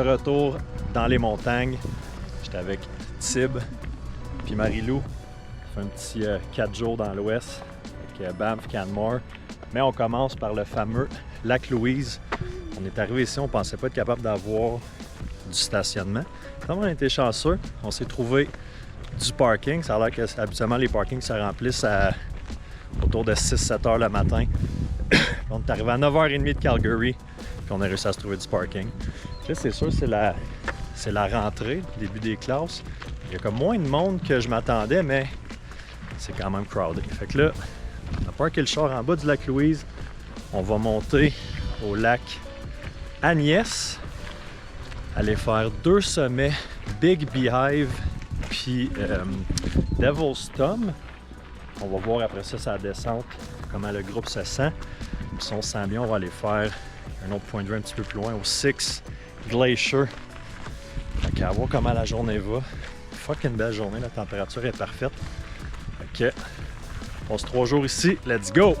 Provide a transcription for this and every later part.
retour dans les montagnes. J'étais avec Tib puis Marie-Lou. Ça fait un petit 4 jours dans l'ouest avec Banff, Canmore. Mais on commence par le fameux lac Louise. On est arrivé ici, on pensait pas être capable d'avoir du stationnement. Comme on a été chanceux, on s'est trouvé du parking. Ça a l'air que habituellement les parkings se remplissent autour de 6-7 heures le matin. On est arrivé à 9h30 de Calgary, puis on a réussi à se trouver du parking. Là, c'est sûr, c'est la rentrée, le début des classes. Il y a comme moins de monde que je m'attendais, mais c'est quand même crowded. Fait que là, on a parké le char en bas du lac Louise. On va monter au lac Agnès, aller faire 2 sommets, Big Beehive puis Devil's Thumb. On va voir après ça sa descente, comment le groupe se sent. Puis si on se sent bien, on va aller faire un autre point de vue un petit peu plus loin, au Six Glacier. Fait qu'à voir comment la journée va. Fucking belle journée, la température est parfaite. Fait que, on passe 3 jours ici, let's go!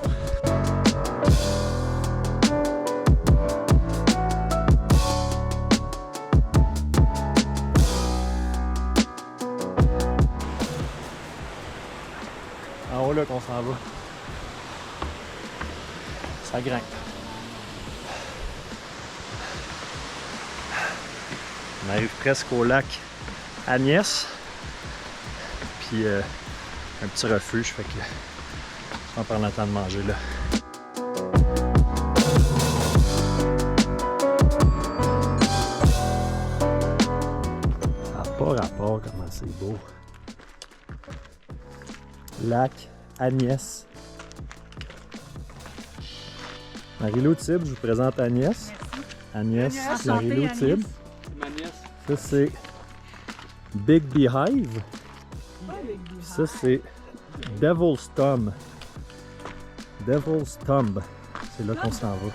En haut là qu'on s'en va. Ça grimpe. On arrive presque au lac Agnès. Puis un petit refuge, fait que on va prendre le temps de manger là. Ça n'a pas rapport comment c'est beau. Lac Agnès. Marie-Lou Tib, je vous présente Agnès. Agnès, Marie-Lou Tib. Ça c'est Big Beehive. Ça c'est Devil's Thumb. Devil's Thumb. C'est là qu'on s'en va.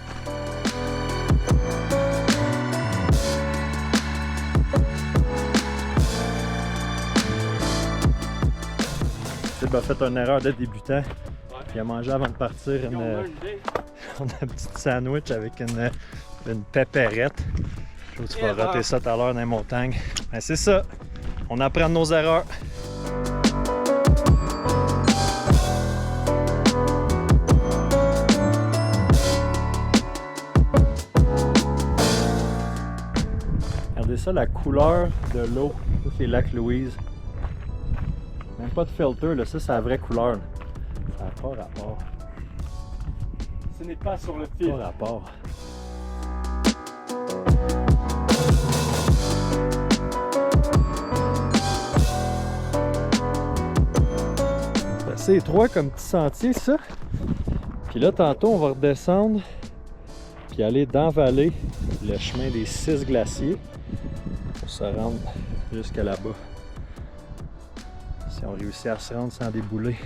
Tib a fait une erreur de débutant. Il a mangé avant de partir un petit sandwich avec une pépérette. Je tu vas rater ça tout à l'heure dans les montagnes. Mais c'est ça. On apprend de nos erreurs. Regardez ça, la couleur de l'eau. Ça, c'est lac Louise. Même pas de filter, là. Ça, c'est la vraie couleur. Ça n'a pas rapport. Ce n'est pas sur le fil. Pas rapport. C'est étroit comme petit sentier, ça. Puis là, tantôt, on va redescendre puis aller dans la vallée, le chemin des 6 glaciers pour se rendre jusqu'à là-bas. Si on réussit à se rendre sans débouler.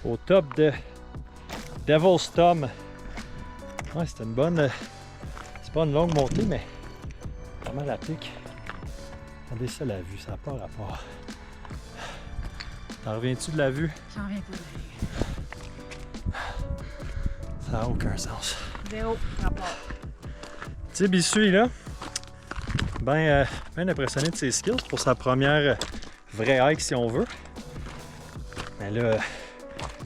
Au top de Devil's Thumb. Ouais, c'était une bonne... c'est pas une longue montée, mais vraiment la pique. Regardez ça, la vue, ça n'a pas rapport. T'en reviens-tu de la vue? J'en reviens pas de la vue. Ça n'a aucun sens. Zéro rapport. Tib, il suit, là. Ben impressionné de ses skills pour sa première vraie hike, si on veut. Mais là,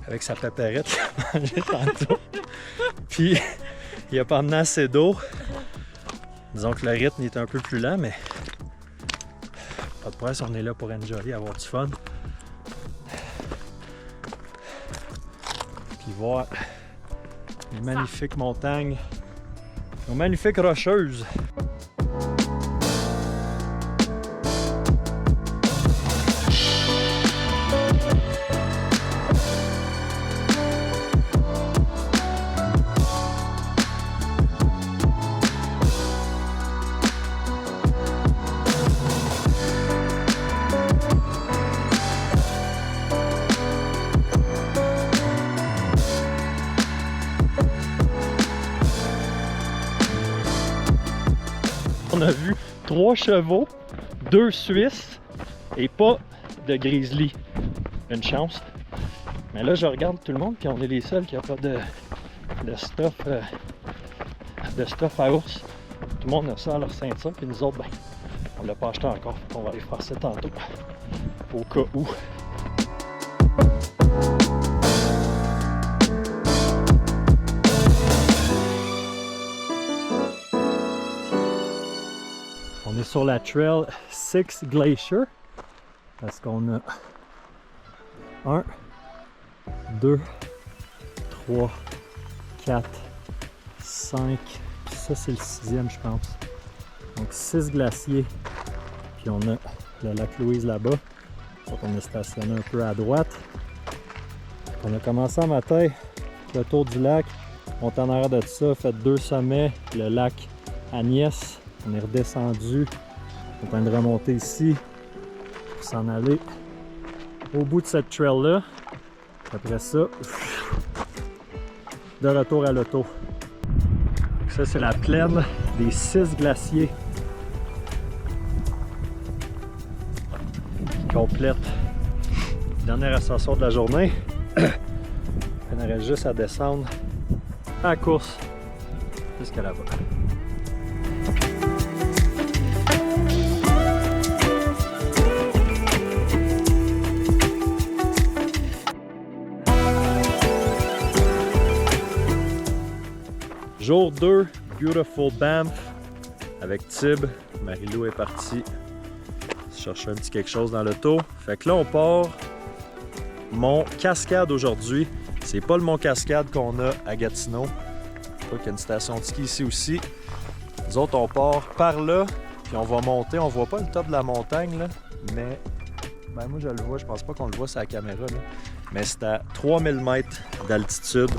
avec sa pépérette qu'il a mangé tantôt. Puis, il a pas amené assez d'eau. Disons que le rythme est un peu plus lent, mais pas de presse, on est là pour enjoyer, avoir du fun. Puis voir les magnifiques montagnes, les magnifiques rocheuses. On a vu 3 chevaux, 2 Suisses et pas de grizzly. Une chance. Mais là, je regarde tout le monde et on est les seuls qui n'ont pas de stuff à ours. Tout le monde a ça à leur ceinture, puis nous autres, ben, on l'a pas acheté encore. On va aller faire ça tantôt, au cas où. On est sur la trail Six Glacier parce qu'on a 1, 2, 3, 4, 5, puis ça c'est le 6e je pense. Donc 6 glaciers, puis on a le lac Louise là-bas. Donc on est stationné un peu à droite. On a commencé en matin, le tour du lac, on est en arrière de ça, fait 2 sommets, le lac Agnès. On est redescendu, on est en train de remonter ici pour s'en aller au bout de cette trail-là. Après ça, de retour à l'auto. Ça, c'est la plaine des 6 glaciers qui complète la dernière ascension de la journée. On aurait juste à descendre à la course jusqu'à là-bas. Jour 2, Beautiful Banff avec Tib. Marie-Lou est partie chercher un petit quelque chose dans l'auto. Fait que là, on part Mont Cascade aujourd'hui. C'est pas le Mont Cascade qu'on a à Gatineau. Je crois qu'il y a une station de ski ici aussi. Nous autres, on part par là, puis on va monter. On voit pas le top de la montagne, là, mais ben, moi, je le vois. Je pense pas qu'on le voit sur la caméra, là. Mais c'est à 3000 mètres d'altitude.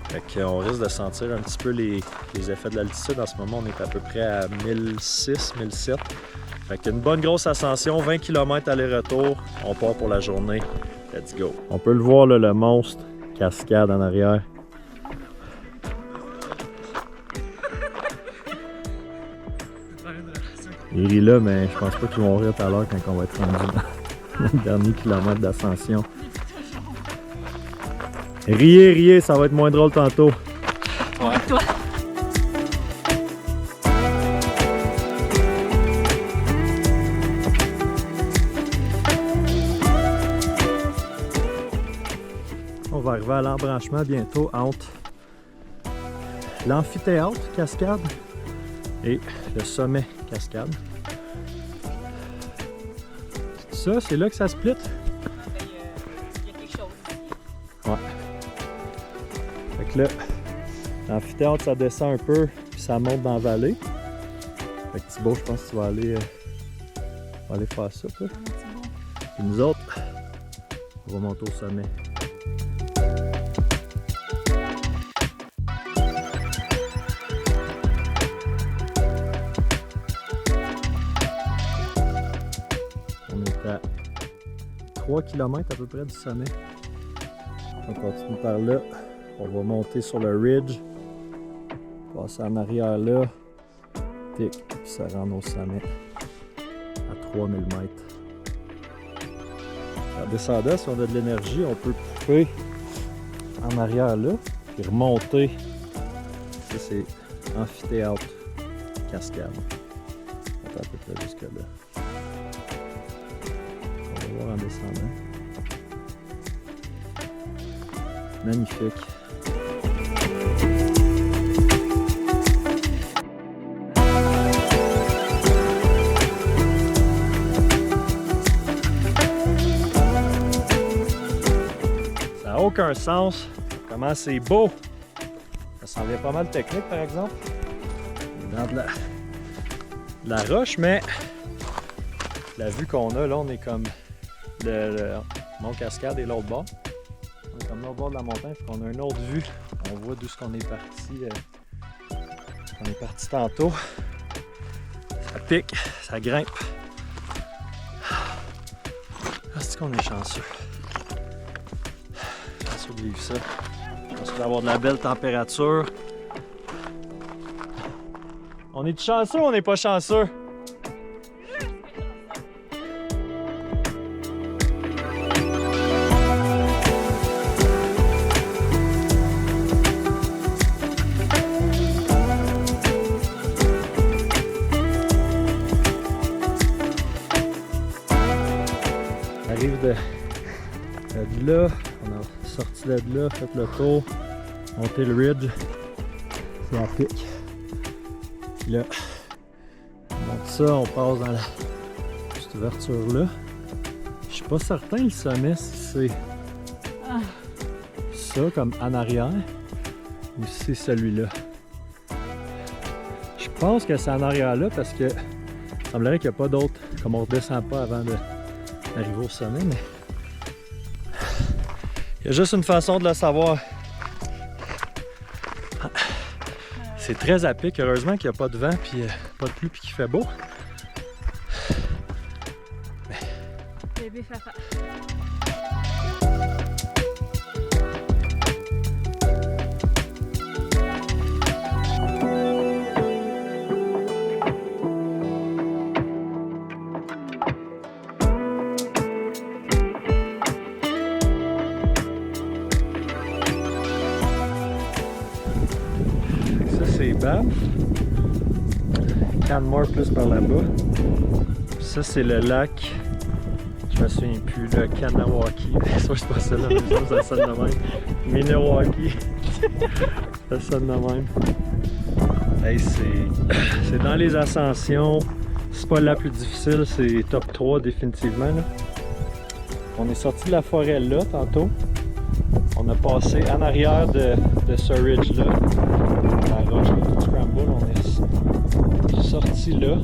Fait qu'on risque de sentir un petit peu les effets de l'altitude. En ce moment, on est à peu près à 1006, 1007. Fait qu'une bonne grosse ascension, 20 km aller-retour. On part pour la journée. Let's go. On peut le voir, là, le monstre cascade en arrière. Il rit là, mais je pense pas qu'ils vont rire tout à l'heure quand on va être rendu dans le dernier kilomètre d'ascension. Riez, riez, ça va être moins drôle tantôt. Ouais. Toi. On va arriver à l'embranchement bientôt entre l'amphithéâtre Cascade et le sommet Cascade. Ça, c'est là que ça split? Il y a quelque chose. Ouais. Fait que là, l'amphithéâtre, ça descend un peu, puis ça monte dans la vallée. Fait que Thibaut, je pense que tu vas aller faire ça, toi. Puis nous autres, on va monter au sommet. On est à 3 km à peu près du sommet. On continue par là. On va monter sur le ridge. Passer en arrière là. Tic, puis ça rentre au sommet. À 3000 mètres. En descendant, si on a de l'énergie, on peut couper en arrière là. Puis remonter. Ça, c'est amphithéâtre Cascade. On va à peu près jusque là. On va voir en descendant. Magnifique. Ça n'a aucun sens. Comment c'est beau. Ça s'en vient pas mal technique par exemple. Dans de la roche, mais la vue qu'on a là, on est comme le Mont Cascade et l'autre bord. On est comme l'autre bord de la montagne, puis on a une autre vue. On voit d'où on est parti. On est parti tantôt. Ça pique, ça grimpe. Ah, c'est qu'on est chanceux. Chanceux de vivre ça. Chanceux d'avoir de la belle température. On est chanceux ou on n'est pas chanceux? de là, on a sorti de là, fait le tour, monté le ridge, c'est à pic. Puis là, on monte ça, on passe dans cette ouverture-là. Je suis pas certain le sommet si c'est ça comme en arrière ou si c'est celui-là. Je pense que c'est en arrière là parce que il semblerait qu'il n'y a pas d'autre, comme on redescend pas avant d'arriver au sommet, mais il y a juste une façon de le savoir. C'est très à pic, heureusement qu'il n'y a pas de vent, puis pas de pluie, puis qu'il fait beau. Bébé Fafa. C'est Banff. Canmore plus par là-bas. Ça, c'est le lac. Je me souviens plus, le Kanawaki. Ça, c'est pas ça, là, mais ça sonne de même. Minnewaukee. Ça sonne de même. Hey, c'est dans les ascensions. C'est pas la plus difficile, c'est top 3 définitivement. Là. On est sorti de la forêt là tantôt. On a passé en arrière de ce ridge-là. La roche, le scramble, on est sorti là.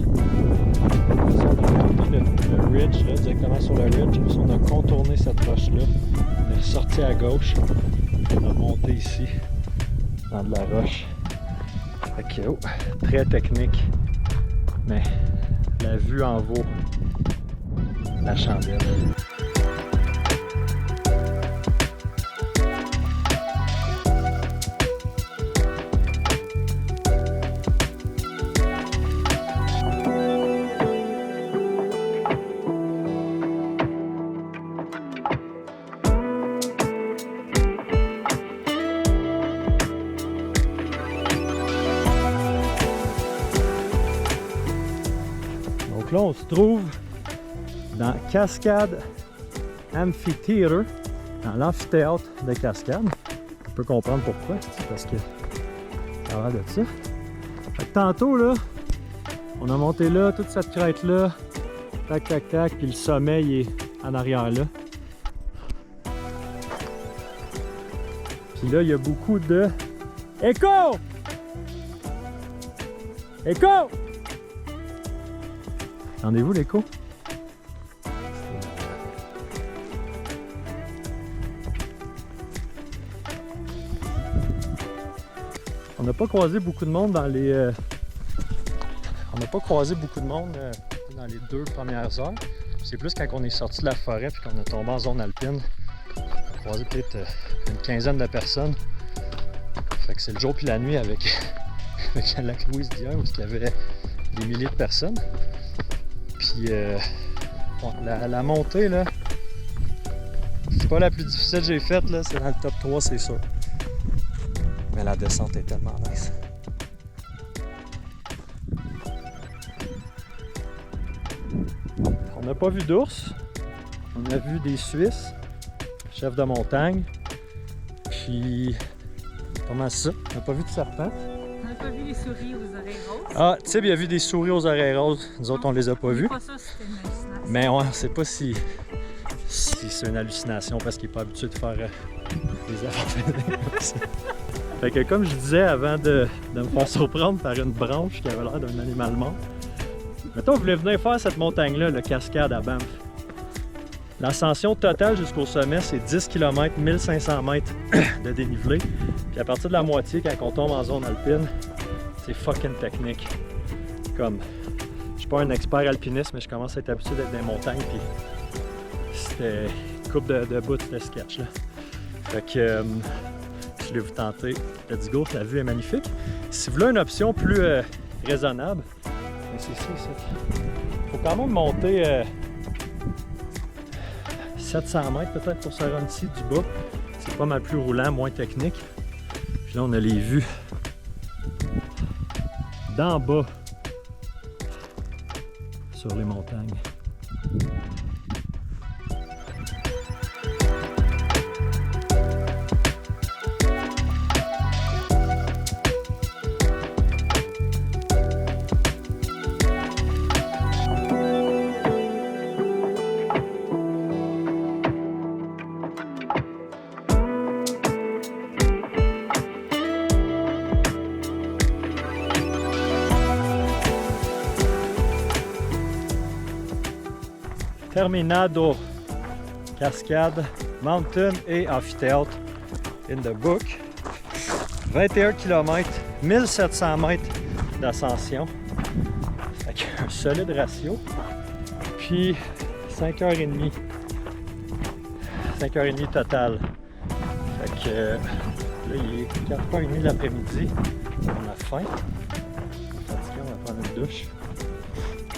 On a monté le ridge, là, directement sur le ridge. Puis on a contourné cette roche-là. On est sorti à gauche. On a monté ici, dans de la roche. Fait que, oh, très technique. Mais la vue en vaut la chandelle. Donc là, on se trouve dans Cascade Amphitheater, dans l'amphithéâtre de Cascade. On peut comprendre pourquoi, parce que ça a l'air de ça. Fait que tantôt, là, on a monté là, toute cette crête-là, tac, tac, tac, puis le sommet, il est en arrière là. Puis là, il y a beaucoup de... Écho! Écho! Entendez-vous l'écho? On n'a pas croisé beaucoup de monde dans les... On n'a pas croisé beaucoup de monde dans les 2 premières heures. C'est plus quand on est sorti de la forêt et qu'on est tombé en zone alpine. On a croisé peut-être une quinzaine de personnes. Fait que c'est le jour puis la nuit avec la lac Louise d'hier où il y avait des milliers de personnes. Puis bon, la montée là, c'est pas la plus difficile que j'ai faite là, c'est dans le top 3 c'est sûr. Mais la descente est tellement nice. On n'a pas vu d'ours, on a vu des Suisses, chefs de montagne, puis comment ça? On n'a pas vu de serpent. On n'a pas vu les souris aux oreilles roses. Ah, Tib, il a vu des souris aux oreilles roses. Nous autres, on les a pas vus. Pas ça, c'était une hallucination. Mais on ne sait pas si c'est une hallucination parce qu'il n'est pas habitué de faire des affaires. Fait que comme je disais avant de me faire surprendre par une branche qui avait l'air d'un animal mort, mettons, on voulait venir faire cette montagne-là, le Cascade à Banff. L'ascension totale jusqu'au sommet, c'est 10 km, 1500 mètres de dénivelé. Puis à partir de la moitié, quand on tombe en zone alpine, c'est fucking technique. Comme, je suis pas un expert alpiniste, mais je commence à être habitué d'être dans les montagnes. Puis c'était une couple de bouts de sketch là. Fait que je l'ai vous tenté. Let's go, la vue est magnifique. Si vous voulez une option plus raisonnable, c'est ici, il faut quand même monter 700 mètres peut-être pour se rendre ici du bas. C'est pas mal plus roulant, moins technique. Puis là, on a les vues d'en bas sur les montagnes. Terminado Cascade Mountain et Amphitheatre in the book. 21 km, 1700 mètres d'ascension. Avec un solide ratio. Puis 5h30. 5h30 total. Fait que là, il est 4h30 de l'après-midi. On a faim. Fatigué, on va prendre une douche.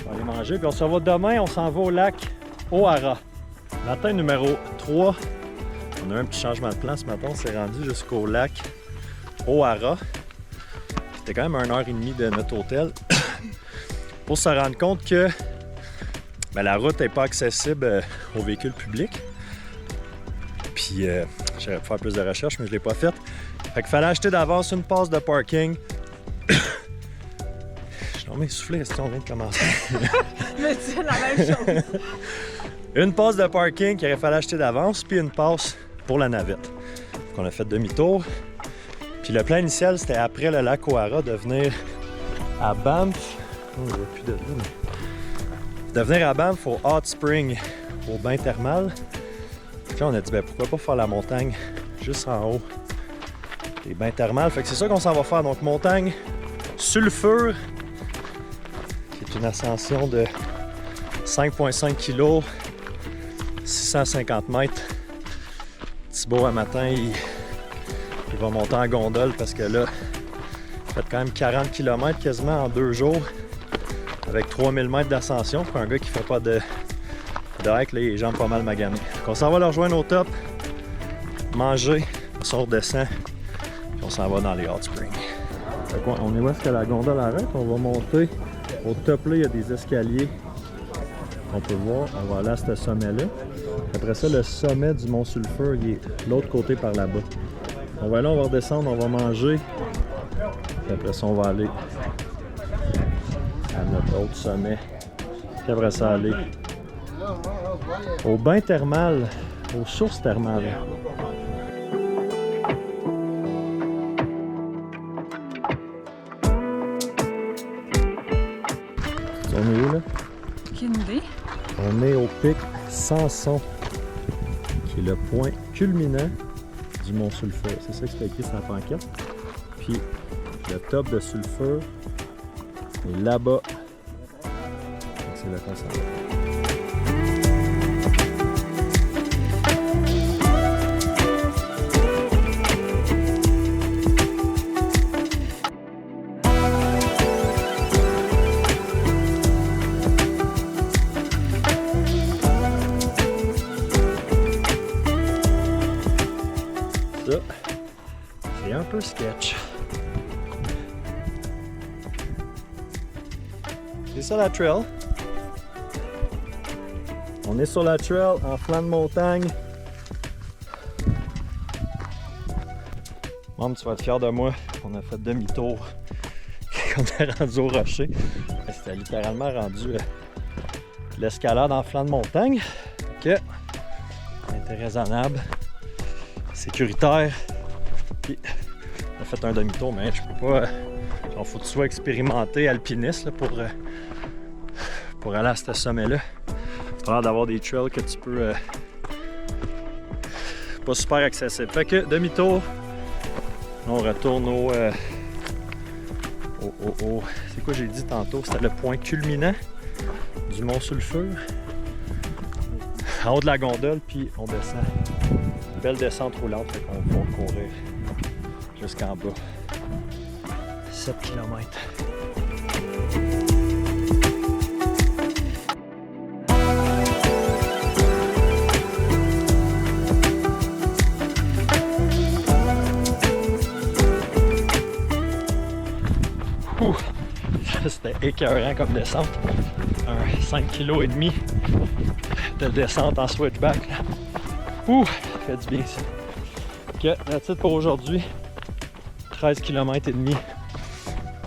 On va aller manger. Puis on se revoit demain, on s'en va au lac O'Hara. Matin numéro 3. On a eu un petit changement de plan ce matin. On s'est rendu jusqu'au lac O'Hara. C'était quand même 1h30 de notre hôtel. Pour se rendre compte que la route n'est pas accessible aux véhicules publics. Puis j'aurais pu faire plus de recherches, mais je ne l'ai pas fait. Fait qu'il fallait acheter d'avance une passe de parking. Je suis tombé essoufflé, est-ce qu'on vient de commencer? Mais c'est la même chose. Une passe de parking qu'il aurait fallu acheter d'avance, puis une passe pour la navette. Donc on a fait demi-tour. Puis le plan initial, c'était après le lac O'Hara de venir à Banff. Oh, je vois plus de là, mais... de venir à Banff au Hot Spring, au bain thermal. Puis là, on a dit, pourquoi pas faire la montagne juste en haut des bains thermales. Fait que c'est ça qu'on s'en va faire. Donc, montagne Sulfur, qui est une ascension de 5,5 kg, 650 mètres. Thibaut, un matin, il va monter en gondole parce que là, il fait quand même 40 km quasiment en 2 jours. Avec 3000 mètres d'ascension pour un gars qui fait pas de hike, là, les jambes pas mal maganées. Donc on s'en va le rejoindre au top, manger, on redescend, puis on s'en va dans les hot springs. On est où est-ce que la gondole arrête? On va monter. Au top là, il y a des escaliers qu'on peut voir. On va aller à ce sommet-là. Après ça, le sommet du Mont Sulfur, il est de l'autre côté par là-bas. On va là, on va redescendre, on va manger. Puis après ça, on va aller à notre autre sommet. Puis après ça, aller au bain thermal, aux sources thermales. On est où là? Aucune idée. On est au pic Samson, qui est le point culminant du Mont Sulfur. C'est ça que c'est écrit sur la pancarte. Puis le top de Sulfur est là-bas. C'est là qu'on s'en va. Ça, c'est un peu sketch. C'est ça la trail. On est sur la trail en flanc de montagne. Maman, tu vas être fier de moi. On a fait demi-tour quand on est rendu au rocher. C'était littéralement rendu l'escalade en flanc de montagne. Que était raisonnable, sécuritaire. Puis on a fait un demi-tour, mais je peux pas. Il faut que tu sois expérimenté alpiniste là, pour aller à ce sommet-là. Tu as l'air d'avoir des trails que tu peux. Pas super accessible. Fait que demi-tour. On retourne au. C'est quoi j'ai dit tantôt? C'était le point culminant du Mont Sulfur. En haut de la gondole, puis on descend. Belle descente roulante, fait qu'on va courir jusqu'en bas. 7 km. C'était écœurant comme descente. Un 5 kg et demi de descente en switchback. Là. Ouh, ça fait du bien ça. Ok, that's it pour aujourd'hui. 13 km et demi.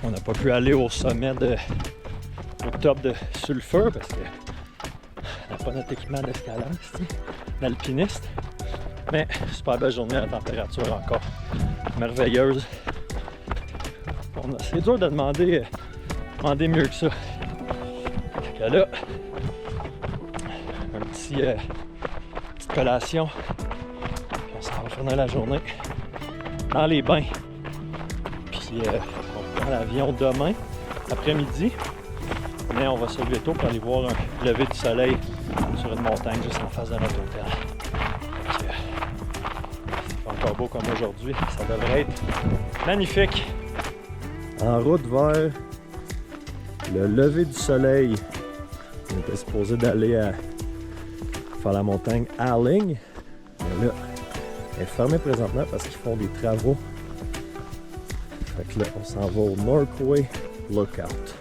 On n'a pas pu aller au sommet au top de Sulfur parce que on n'a pas notre équipement d'escalade ici, d'alpiniste. Mais super belle journée, la température encore merveilleuse. C'est dur de demander mieux que ça. Fait que là, un petit petite collation. On s'en va finir la journée dans les bains. Puis on prend l'avion demain après-midi. Mais on va se lever tôt pour aller voir un lever du soleil sur une montagne juste en face de notre hôtel. Donc, c'est pas encore beau comme aujourd'hui. Ça devrait être magnifique. En route vers le lever du soleil. On était supposé d'aller faire la montagne Arling. Mais là, elle est fermée présentement parce qu'ils font des travaux. Fait que là, on s'en va au Norquay Lookout.